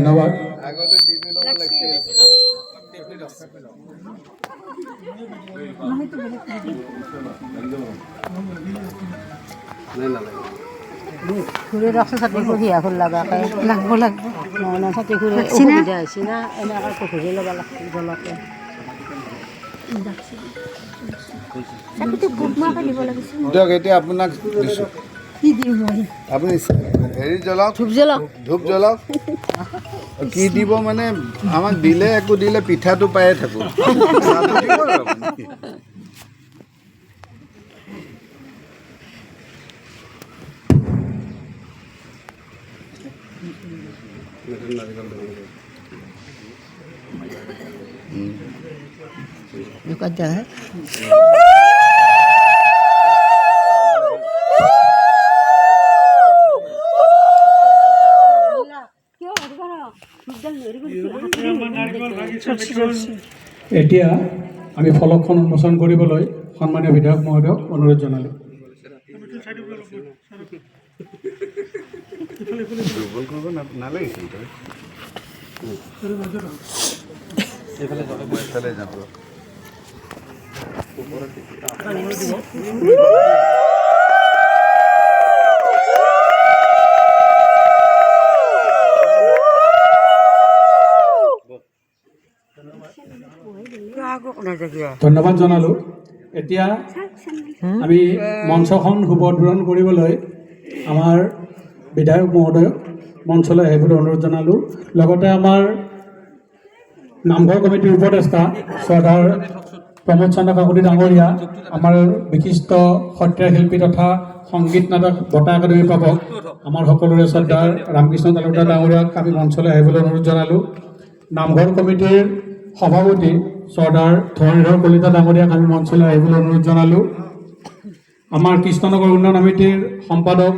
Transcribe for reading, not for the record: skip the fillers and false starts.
ধন্যবাদ। ঘুরে রাখছে ছাতি ঘুরিয়া ফুল লাগাকে লাগবো না ছাতি ঘুরে অসুবিধা হৈছে না এনেকৈ ঘুৰি ল'ব লাগছে জলতে দিয়ক এতিয়া আপোনাক দিছোঁ আপুনি হেৰি জ্বলাওক ধূপ জ্বলাওক কি দিব মানে আমাক দিলে একো দিলে পিঠাটো পায়ে থাকোঁ এতিয়া আমি ফলকখন উন্মোচন কৰিবলৈ সন্মানীয় বিধায়ক মহোদয়ক অনুৰোধ জনালোঁ। দুৰ্বল কৰিব নালাগিছিল এইফালে যাব ধন্যবাদ জনালোঁ। এতিয়া আমি মঞ্চখন শুভোদ্বোধন কৰিবলৈ আমাৰ বিধায়ক মহোদয়ক মঞ্চলৈ আহিবলৈ অনুৰোধ জনালোঁ। লগতে আমাৰ নামঘৰ কমিটিৰ উপদেষ্টা চৰ্দাৰ প্ৰমোদ চন্দ্ৰ কাকতি ডাঙৰীয়া, আমাৰ বিশিষ্ট সত্ৰীয়া শিল্পী তথা সংগীত নাটক বঁটা একাডেমী প্ৰাপক আমাৰ সকলোৰে চৰ্দাৰ ৰামকৃষ্ণ তালুকদাৰ ডাঙৰীয়াক আমি মঞ্চলৈ আহিবলৈ অনুৰোধ জনালোঁ। নামঘৰ কমিটিৰ সভাপতি চৰ্দাৰ ধৰণীধৰ কলিতা ডাঙৰীয়াক আমি মঞ্চলৈ আহিবলৈ অনুৰোধ জনালোঁ। আমাৰ কৃষ্ণনগৰ উন্নয়ন সমিতিৰ সম্পাদক